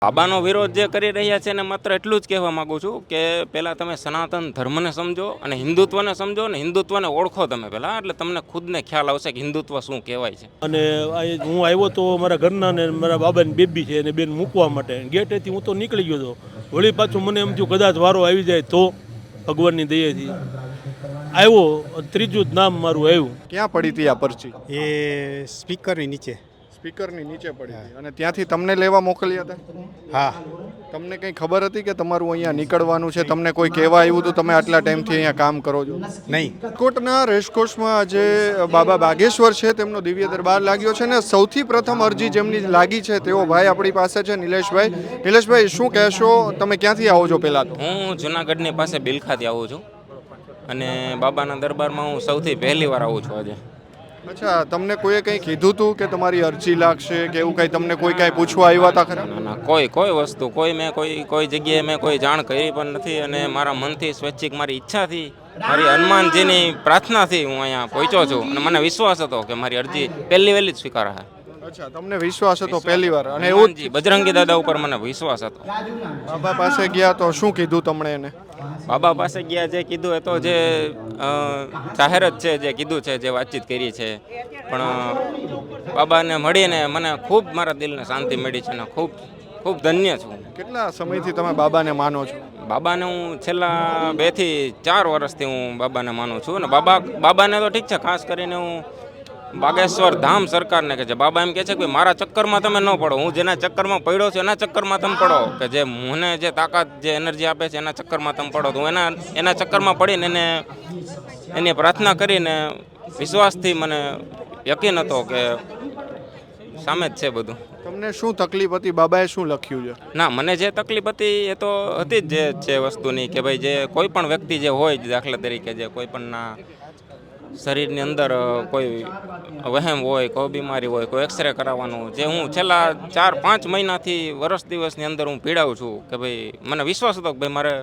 બાબાનો વિરોધ જે કરી રહ્યા છે ને માત્ર એટલું જ કહેવા માગું છું કે પહેલાં તમે સનાતન ધર્મને સમજો અને હિન્દુત્વને સમજો ને હિન્દુત્વને ઓળખો તમે પહેલાં, એટલે તમને ખુદને ખ્યાલ આવશે કે હિન્દુત્વ શું કહેવાય છે. અને હું આવ્યો તો મારા ઘરના ને મારા બાબાની બેબી છે એને બેન મૂકવા માટે ગેટેથી હું તો નીકળી ગયો હતો. વળી પાછું મને એમ થયું કદાચ વારો આવી જાય તો ભગવાનની દયાથી આવ્યો. ત્રીજું જ નામ મારું આવ્યું. ક્યાં પડી હતી આ પર્ચી? એ સ્પીકરની નીચે. સ્પીકરની નીચે પડી હતી અને ત્યાંથી તમને લેવા મોકલ્યા હતા? હા. તમને કંઈ ખબર હતી કે તમારું અહીંયા નીકળવાનું છે? તમને કોઈ કહેવા આવ્યું હતું તમે આટલા ટાઈમથી અહીંયા કામ કરો છો? નહીં. રાજકોટના રેસકોર્સમાં આજે બાબા બાગેશ્વર છે તેમનો દિવ્ય દરબાર લાગ્યો છે ને સૌથી પ્રથમ અરજી જેમની લાગી છે તેઓ ભાઈ આપણી પાસે છે, નિલેશભાઈ. નિલેશભાઈ, શું કહેશો? તમે ક્યાંથી આવો છો? પહેલાં તો હું જુનાગઢની પાસે બિલખાથી આવું છું અને બાબાના દરબારમાં હું સૌથી પહેલી વાર આવું છું આજે. અચ્છા, તમને કોઈએ કંઈ કીધું હતું કે તમારી અરજી લાગશે કે એવું કંઈ તમને કોઈ કાંઈ પૂછવા આવ્યા હતા ખરા? ના, કોઈ વસ્તુ મેં કોઈ જગ્યાએ મેં કોઈ જાણ કરી પણ નથી અને મારા મનથી સ્વૈચ્છિક મારી ઈચ્છાથી, મારી હનુમાનજીની પ્રાર્થનાથી હું અહીંયા પહોંચ્યો છું અને મને વિશ્વાસ હતો કે મારી અરજી વહેલી જ સ્વીકારાશે. અચ્છા, તમને વિશ્વાસ હતો પહેલી વાર? અને એવું બજરંગી દાદા ઉપર મને વિશ્વાસ હતો. બાબા પાસે ગયા તો શું કીધું તમને એને? બાબા પાસે ગયા જે કીધું એ તો જે જાહેર જ છે, જે કીધું છે, જે વાતચીત કરી છે, પણ બાબાને મળીને મને ખૂબ મારા દિલને શાંતિ મળી છે અને ખૂબ ધન્ય છું. કેટલા સમયથી તમે બાબાને માનો છો? બાબાને હું છેલ્લા 2 થી 4 વર્ષથી હું બાબાને માનું છું અને બાબાને તો ઠીક છે, ખાસ કરીને હું બાગેશ્વર ધામ સરકારને કહે છે. બાબા એમ કહે છે કે મારા ચક્કરમાં તમે ન પડો, હું જેના ચક્કરમાં પડ્યો છું એના ચક્કરમાં તમે પડો, કે જે મને જે તાકાત જે એનર્જી આપે છે એના ચક્કરમાં તમે પડો. તો હું એના ચક્કરમાં પડીને એની પ્રાર્થના કરીને વિશ્વાસથી મને યકીન હતો કે સામે જ છે બધું. તમને શું તકલીફ હતી? બાબાએ શું લખ્યું છે? ના, મને જે તકલીફ હતી એ તો હતી જ જે છે વસ્તુની, કે ભાઈ જે કોઈ પણ વ્યક્તિ જે હોય, દાખલા તરીકે જે કોઈ પણના શરીરની અંદર કોઈ વહેમ હોય, કોઈ બીમારી હોય, કોઈ એક્સરે કરાવવાનું, જે હું છેલ્લા 4-5 મહિનાથી વર્ષ દિવસની અંદર હું પીડાવું છું, કે ભાઈ મને વિશ્વાસ હતો કે ભાઈ મારે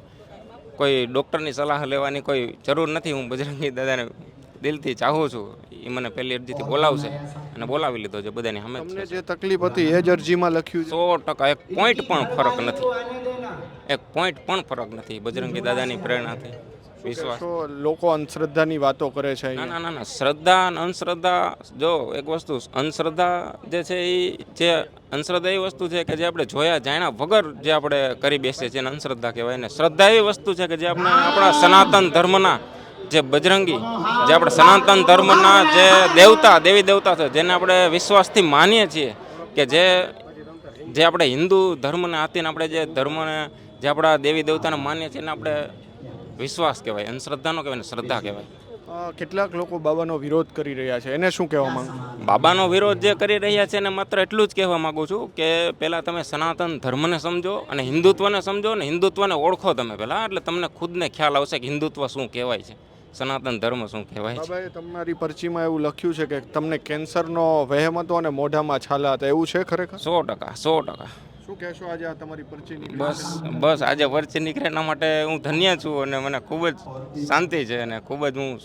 કોઈ ડૉક્ટરની સલાહ લેવાની કોઈ જરૂર નથી. હું બજરંગી દાદાને દિલથી ચાહું છું. એ મને પહેલી અરજીથી બોલાવશે અને બોલાવી લીધો છે બધાની સામે. તમને જે તકલીફ હતી એ જ અરજીમાં લખ્યું છે? 100% એક પોઈન્ટ પણ ફરક નથી. એક પોઈન્ટ પણ ફરક નથી. બજરંગી દાદાની પ્રેરણાથી વિશ્વાસ. લોકો અંધશ્રદ્ધાની વાતો કરે છે. ના, શ્રદ્ધા અને અંધશ્રદ્ધા, જો એક વસ્તુ, અંધશ્રદ્ધા જે છે જે અંધશ્રદ્ધા એવી વસ્તુ છે કે જે આપણે જોયા જાણ્યા વગર જે આપણે કરી બેસીએ છીએ એને અંધશ્રદ્ધા કહેવાય. ને શ્રદ્ધા એવી વસ્તુ છે કે જે આપણે આપણા સનાતન ધર્મના જે બજરંગી, જે આપણે સનાતન ધર્મના જે દેવી દેવતા છે, જેને આપણે વિશ્વાસથી માનીએ છીએ, કે જે આપણે હિન્દુ ધર્મને આતીને આપણે જે ધર્મને, જે આપણા દેવી દેવતાને માનીએ છીએ એને આપણે વિશ્વાસ કહેવાય. અંધશ્રદ્ધા નો કહેવાય ને શ્રદ્ધા કહેવાય. કેટલાક લોકો બાબાનો વિરોધ કરી રહ્યા છે, એને શું કહેવા માંગુ? બાબાનો વિરોધ જે કરી રહ્યા છે ને માત્ર એટલું જ કહેવા માગું છું કે પહેલાં તમે સનાતન ધર્મને સમજો અને હિન્દુત્વને સમજો ને હિન્દુત્વને ઓળખો તમે પહેલાં, એટલે તમને ખુદને ખ્યાલ આવશે કે હિન્દુત્વ શું કહેવાય છે, સનાતન ધર્મ શું કહેવાય છે. બાબાએ તમારી પર્ચીમાં એવું લખ્યું છે કે તમને કેન્સરનો વહેમ હતો અને મોઢામાં છાલા હતા, એવું છે ખરેખર? 100%. શું કહેશો આજે આ તમારી પર્ચી નીકળી? બસ આજે પર્ચી નીકળે એના માટે હું ધન્ય છું અને મને ખૂબ જ શાંતિ છે અને ખૂબ જ હું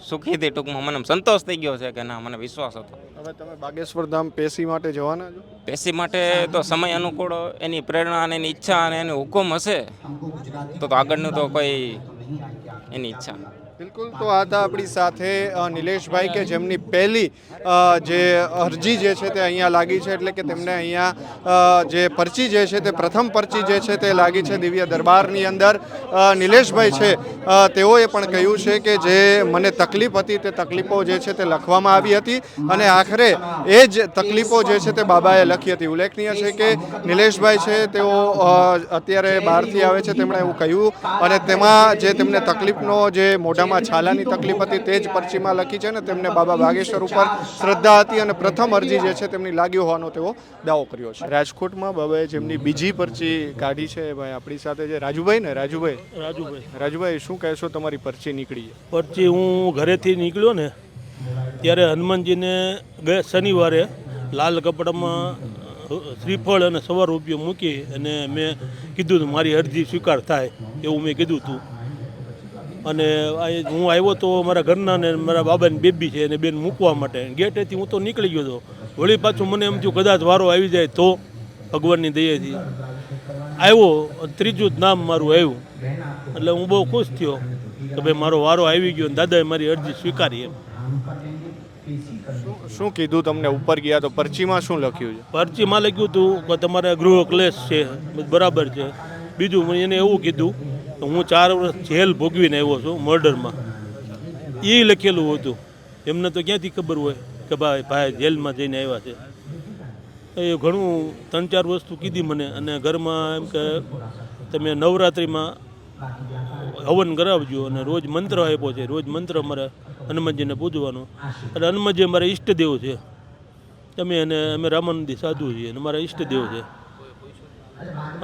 સુખીથી, ટૂંકમાં મને સંતોષ થઈ ગયો છે કે ના, મને વિશ્વાસ હતો. હવે તમે બાગેશ્વર ધામ પેશી માટે જવાના છો? પેશી માટે તો સમય અનુકૂળ એની પ્રેરણા અને એની ઈચ્છા અને એનો હુકમ હશે તો આગળનું તો કોઈ એની ઈચ્છા. બિલકુલ. તો આ હતા આપણી સાથે નિલેશભાઈ કે જેમની પહેલી જે અરજી જે છે તે અહીંયા લાગી છે, એટલે કે તેમને અહીંયા જે પર્ચી જે છે તે પ્રથમ પર્ચી જે છે તે લાગી છે દિવ્ય દરબારની અંદર. નિલેશભાઈ છે તેઓએ પણ કહ્યું છે કે જે મને તકલીફ હતી તે તકલીફો જે છે તે લખવામાં આવી હતી અને આખરે એ જ તકલીફો જે છે તે બાબાએ લખી હતી. ઉલ્લેખનીય છે કે નિલેશભાઈ છે તેઓ અત્યારે બહારથી આવે છે, તેમણે એવું કહ્યું અને તેમાં જે તેમને તકલીફનો જે મોઢામાં છાલાની તકલીફ હતી તે જ પર્ચીમાં લખી છે ને તેમને બાબા બાગેશ્વર ઉપર શ્રદ્ધા હતી અને પ્રથમ અરજી જે છે તેમની લાગી હોવાનો તેઓ દાવો કર્યો છે. રાજકોટમાં બાબાએ જેમની બીજી પર્ચી કાઢી છે, ભાઈ આપણી સાથે જે રાજુભાઈ ને રાજુભાઈ શું કહેશો? તમારી પર્ચી નીકળી? પર્ચી હું ઘરેથી નીકળ્યો ને ત્યારે હનુમાનજીને ગયા શનિવારે લાલ કપડામાં શ્રીફળ અને 100 રૂપિયા મૂકી અને મેં કીધું હતું મારી અરજી સ્વીકાર થાય એવું મેં કીધું હતું. અને હું આવ્યો તો મારા ઘરના ને મારા બાબાની બેબી છે એને બેન મૂકવા માટે ગેટેથી હું તો નીકળી ગયો હતો. વળી પાછું મને એમ થયું કદાચ વારો આવી જાય તો ભગવાનની દયાથી આવ્યો ત્રીજું જ નામ મારું આવ્યું એટલે હું બહુ ખુશ થયો કે ભાઈ મારો વારો આવી ગયો અને દાદાએ મારી અરજી સ્વીકારી એમ. શું કીધું તમને ઉપર ગયા તો પરચીમાં શું લખ્યું છે? પરચીમાં લખ્યું હતું કે તમારે ગૃહ ક્લેશ છે, બરાબર છે. બીજું મને એને એવું કીધું કે હું 4 વર્ષ જેલ ભોગવીને આવ્યો છું મર્ડરમાં, એ લખેલું હતું. એમને તો ક્યાંથી ખબર હોય કે ભાઈ જેલમાં જઈને આવ્યા છે. એ ઘણું 3-4 વસ્તુ કીધી મને. અને ઘરમાં એમ કે તમે નવરાત્રિમાં હવન કરાવજો અને રોજ મંત્ર આપ્યો છે, રોજ મંત્ર અમારે હનુમાનજીને પૂજવાનો. અને હનુમાનજી અમારા ઈષ્ટદેવ છે. અમે રામાનંદી સાધુ છીએ અને અમારા ઈષ્ટદેવ છે.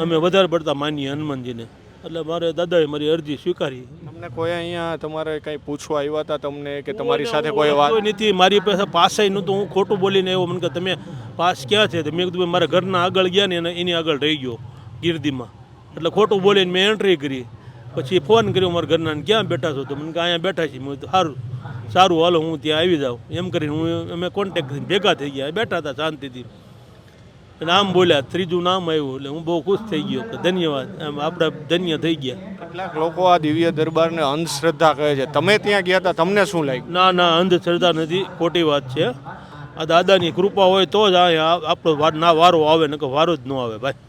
અમે વધારે પડતા માનીએ હનુમાનજીને. એટલે મારે દાદાએ મારી અરજી સ્વીકારી. તમને કોઈ અહીંયા તમારે કંઈ પૂછવા આવ્યા હતા તમને કે તમારી સાથે કોઈ વાત? કોઈ નથી. મારી પાસે પાસ નહોતું. હું ખોટું બોલીને આવ્યો. મને કે તમે પાસ ક્યાં છે? મેં કીધું મારા ઘરના આગળ ગયા ને એની આગળ રહી ગયો ગીરદીમાં. એટલે ખોટું બોલીને મેં એન્ટ્રી કરી. પછી ફોન કર્યો મારા ઘરના, ક્યાં બેઠા છો? તો મને કે અહીંયા બેઠા છીએ. મેં કીધું સારું હાલો હું ત્યાં આવી જાઉં એમ કરીને અમે કોન્ટેક્ટ કરીને ભેગા થઈ ગયા, બેઠા હતા શાંતિથી. અને આમ બોલ્યા, ત્રીજું નામ આવ્યું એટલે હું બહુ ખુશ થઈ ગયો કે ધન્યવાદ, આમ આપણે ધન્ય થઈ ગયા. કેટલાક લોકો આ દિવ્ય દરબારને અંધશ્રદ્ધા કહે છે, તમે ત્યાં ગયા હતા, તમને શું લાગ્યું? ના, અંધશ્રદ્ધા નથી, ખોટી વાત છે. આ દાદાની કૃપા હોય તો જ આપણો વારો આવે, ને કે વારો જ ન આવે ભાઈ.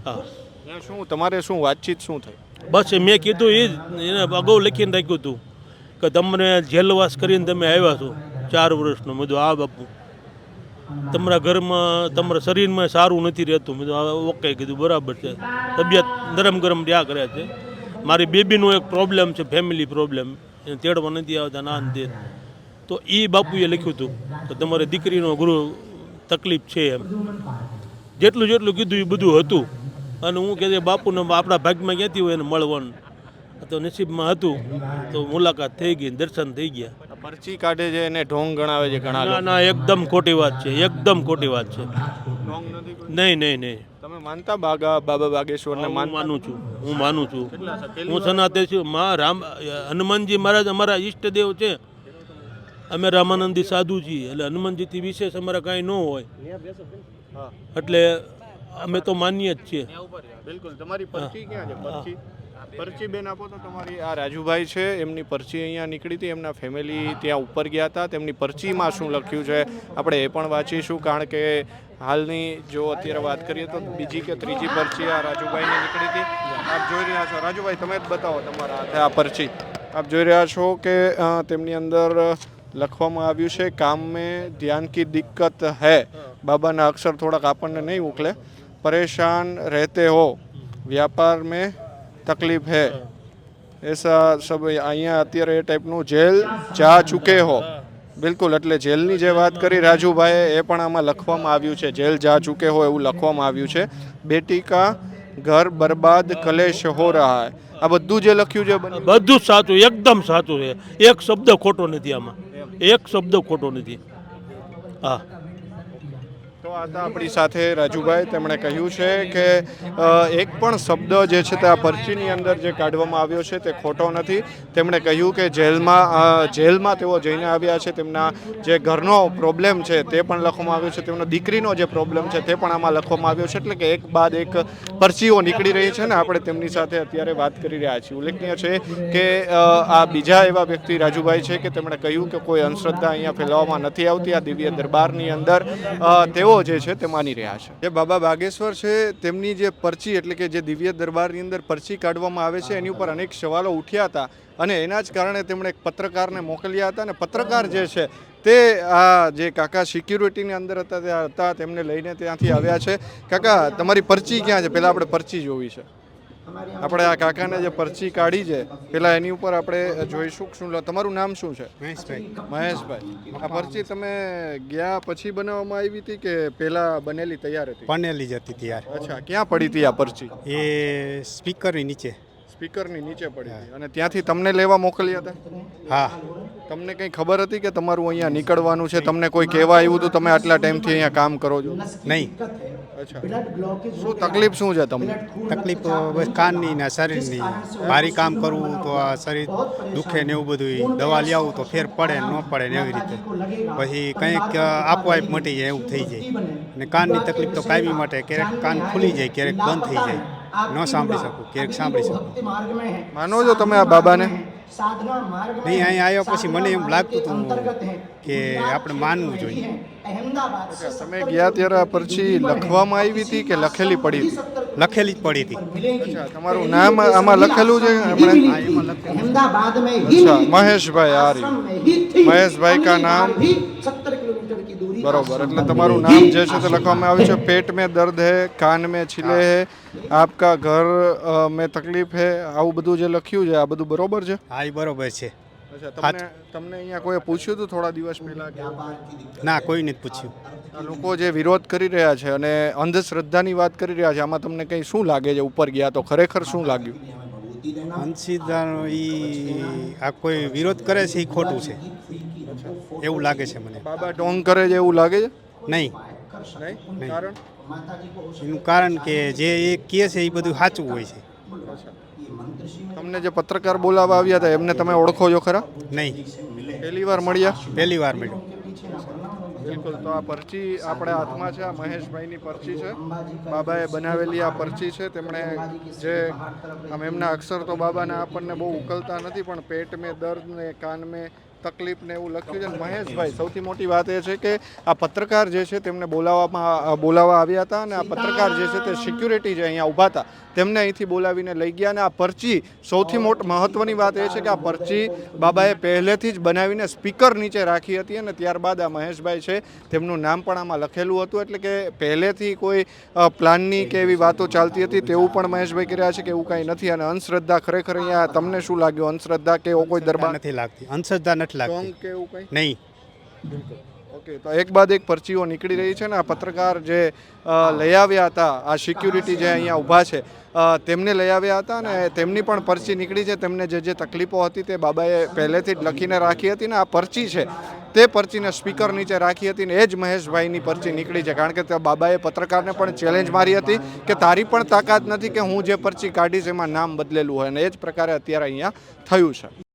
હા, ત્યાં શું તમારે શું વાતચીત શું થઈ? બસ મેં કીધું એ જ એને અગાઉ લખીને રાખ્યું હતું કે તમને જેલવાસ કરીને તમે આવ્યા છો 4 વર્ષનો. મેં કીધું બાપુ તમારા ઘરમાં તમારા શરીરમાં સારું નથી રહેતું. મેં કીધું ઓકે, કીધું બરાબર છે. તબિયત નરમ ગરમ રહ્યા કરે છે. મારી બેબીનો એક પ્રોબ્લેમ છે, ફેમિલી પ્રોબ્લેમ, એને તેડવા નથી આવતા ના ને તે. તો એ બાપુએ લખ્યું હતું કે તમારી દીકરીનો ગૃહ તકલીફ છે એમ. જેટલું કીધું એ બધું હતું. અને હું કહેતી બાપુને આપણા ભાગમાં ક્યાંથી હોય એને મળવાનું, તો નસીબમાં હતું તો મુલાકાત થઈ ગઈ, દર્શન થઈ ગયા. પરચી કાઢે છે એને ઢોંગ ગણાવે છે ઘણા લોકો. ના, એકદમ ખોટી વાત છે, એકદમ ખોટી વાત છે. ઢોંગ નથી કોઈ? નહીં. તમે માનતા બાબા બાગેશ્વરને? હું માનું છું. હું સનાતન છું. હનુમાનજી મહારાજ અમારા ઈષ્ટદેવ છે. અમે રામાનંદી સાધુ છીએ એટલે હનુમાનજીથી વિશેષ અમારા કાંઈ ન હોય. એટલે અમે તો માનીએ જ છીએ. બિલકુલ. તમારી પરચી ક્યાં છે? પરચી બેન આપો તો તમારી. આ રાજુભાઈ છે, એમની પરચી અહીંયા નીકળી હતી. એમના ફેમિલી ત્યાં ઉપર ગયા હતા. તેમની પરચીમાં શું લખ્યું છે આપણે એ પણ વાંચીશું. કારણ કે હાલની જો અત્યારે વાત કરીએ તો બીજી કે ત્રીજી પરચી આ રાજુભાઈની નીકળી હતી. આપ જોઈ રહ્યા છો. રાજુભાઈ તમે જ બતાવો તમારા હાથે આ પરચી. આપ જોઈ રહ્યા છો કે તેમની અંદર લખવામાં આવ્યું છે કામ મેં ધ્યાન કી દિક્કત હૈ. બાબાના અક્ષર થોડાક આપણને નહીં ઉકલે. परेशान रहते हो, व्यापार में तकलीफ है, ऐसा सब અહીંયા અત્યારે એ ટાઈપનું જેલ જા ચૂકે હો. બિલકુલ. એટલે જેલની જે વાત કરી રાજુભાઈએ એ પણ આમાં લખવામાં આવ્યું છે. જેલ જા ચૂકે હો એવું લખવામાં આવ્યું છે. બેટી કા ઘર બરબાદ કલેશ હો રહા હૈ. આ બધું જે લખ્યું છે બધું સાચું, એકદમ સાચું છે. એક શબ્દ ખોટો નથી આમાં, એક શબ્દ ખોટો નથી. હા, તો આ હતા આપણી સાથે રાજુભાઈ. તેમણે કહ્યું છે કે એક પણ શબ્દ જે છે તે આ પરચીની અંદર જે કાઢવામાં આવ્યો છે તે ખોટો નથી. તેમણે કહ્યું કે જેલમાં તેઓ જઈને આવ્યા છે, તેમના જે ઘરનો પ્રોબ્લેમ છે તે પણ લખવામાં આવ્યો છે, તેમનો દીકરીનો જે પ્રોબ્લેમ છે તે પણ આમાં લખવામાં આવ્યો છે. એટલે કે એક બાદ એક પરચીઓ નીકળી રહી છે ને આપણે તેમની સાથે અત્યારે વાત કરી રહ્યા છીએ. ઉલ્લેખનીય છે કે આ બીજા એવા વ્યક્તિ રાજુભાઈ છે કે તેમણે કહ્યું કે કોઈ અંધશ્રદ્ધા અહીંયા ફેલાવવામાં નથી આવતી. આ દિવ્ય દરબારની અંદર તેઓ જે છે તે માની રહ્યા છે. જે બાબા બાગેશ્વર છે તેમની જે પરચી એટલે કે જે દિવ્ય દરબારની અંદર પરચી કાઢવામાં આવે છે એની ઉપર અનેક સવાલો ઉઠ્યા હતા અને એના જ કારણે તેમણે એક પત્રકારને મોકલ્યા હતા. અને પત્રકાર જે છે તે આ જે કાકા સિક્યુરિટીની અંદર હતા તેમને લઈને ત્યાંથી આવ્યા છે. કાકા તમારી પરચી ક્યાં છે? પહેલાં આપણે પરચી જોવી છે. આપણે આ કાકાને જે પરચી કાઢી છે પેલા એની ઉપર આપણે જોઈશું. શું તમારું નામ શું છે? મહેશભાઈ. આ પરચી તમે ગયા પછી બનાવવામાં આવી હતી કે પહેલા બનેલી તૈયાર હતી? બનેલી જ હતી તૈયાર. અચ્છા, ક્યાં પડી હતી આ પરચી? એ સ્પીકરની નીચે. સ્પીકરની નીચે પડી હતી. અને ત્યાંથી તમને લેવા મોકલ્યા હતા? હા. તમને કંઈ ખબર હતી કે તમારું અહીંયા નીકળવાનું છે? તમને કોઈ કહેવા આવ્યું હતું તમે આટલા ટાઈમથી અહીંયા કામ કરો છો? નહીં, અચ્છા, શું તકલીફ શું છે તમને? તકલીફ બસ કાનની ને શરીરની. ભારી કામ કરવું તો આ શરીર દુખે ને એવું બધું. દવા લઈ આવું તો ફેર પડે ને ન પડે ને એવી રીતે. પછી કંઈક આપોઆપ મટી જાય એવું થઈ જાય. અને કાનની તકલીફ તો કાયમી માટે ક્યારેક કાન ખુલી જાય, ક્યારેક બંધ થઈ જાય. ન સાંભળી શકું, ક્યારેક સાંભળી શકું. માનો છો તમે આ બાબાને? નહીં, અહીં આવ્યા પછી મને એમ લાગતું હતું કે આપણે માનવું જોઈએ. તમે ગયા ત્યારે આ પરચી લખવામાં આવી હતી કે લખેલી પડી હતી? લખેલી જ પડી હતી. અચ્છા, તમારું નામ આમાં લખેલું છે હમણાં? अच्छा महेशભાઈ आ रही महेशભાઈ का नाम बरोबर એટલે તમારું નામ જે છે તે લખવામાં આવ્યું છે. પેટ में दर्द है, कान में छिले है, आपका घर में तकलीफ है, આવું બધું જે લખ્યું છે આ બધું બરોબર છે? હા, એ બરોબર છે. અચ્છા, તમને અહીંયા કોઈ પૂછ્યું હતું થોડા દિવસ પહેલા કે? ના, કોઈ નથી પૂછ્યું. આ લોકો જે વિરોધ કરી રહ્યા છે અને અંધશ્રદ્ધાની વાત કરી રહ્યા છે, આમાં તમને કંઈ શું લાગે છે? ઉપર ગયા તો ખરેખર શું લાગ્યું? અંશીદાનો એ આ કોઈ વિરોધ કરે છે એ ખોટું છે એવું લાગે છે મને. બાબા ઢોંગ કરે છે એવું લાગે છે? નહીં, નહીં, કારણ? એનું કારણ કે જે એ કહે છે એ બધું સાચું હોય છે. તમને જે પત્રકાર બોલાવવા આવ્યા હતા એમને તમે ઓળખો છો ખરા? નહીં, પહેલી વાર મળ્યા? પહેલી વાર મળ્યું. બિલકુલ. તો આ પરચી આપણે હાથમાં છે, આ મહેશભાઈની પરચી છે, બાબાએ બનાવેલી આ પરચી છે. તેમણે જે આમ એમના અક્ષર તો બાબાના આપણને બહુ ઉકલતા નથી, પણ પેટ મેં દર્દ ને કાન મેં તકલીફ ને એવું લખ્યું છે. મહેશભાઈ, સૌથી મોટી વાત એ છે કે આ પત્રકાર જે છે તેમને બોલાવવા આવ્યા હતા અને આ પત્રકાર જે છે તે સિક્યુરિટી જે અહીંયા ઊભા હતા તેમને અહીંથી બોલાવીને લઈ ગયા. અને આ પરચી સૌથી મહત્વની વાત એ છે કે આ પરચી બાબાએ પહેલેથી જ બનાવીને સ્પીકર નીચે રાખી હતી અને ત્યારબાદ આ મહેશભાઈ છે તેમનું નામ પણ આમાં લખેલું હતું. એટલે કે પહેલેથી કોઈ પ્લાનની કે એવી વાતો ચાલતી હતી તેવું પણ મહેશભાઈ કહી રહ્યા છે કે એવું કાંઈ નથી. અને અંધશ્રદ્ધા ખરેખર અહીંયા તમને શું લાગ્યું? અંધશ્રદ્ધા કે એવો કોઈ દરબાર નથી લાગતી, અંધશ્રદ્ધા નથી ઢોંગ લાગતી. કે એવું કંઈ? નહીં. ઓકે, તો એક બાદ એક પરચીઓ નીકળી રહી છે ને આ પત્રકાર જે લઈ આવ્યા હતા, આ સિક્યુરિટી જે અહીંયા ઊભા છે તેમને લઈ આવ્યા હતા અને તેમની પણ પરચી નીકળી છે. તેમને જે તકલીફો હતી તે બાબાએ પહેલેથી જ લખીને રાખી હતી ને આ પરચી છે તે પરચીને સ્પીકર નીચે રાખી હતી ને એ જ મહેશભાઈની પરચી નીકળી છે. કારણ કે તે બાબાએ પત્રકારને પણ ચેલેન્જ મારી હતી કે તારી પણ તાકાત નથી કે હું જે પરચી કાઢીશ એમાં નામ બદલેલું હોય, અને એ જ પ્રકારે અત્યારે અહીંયા થયું છે.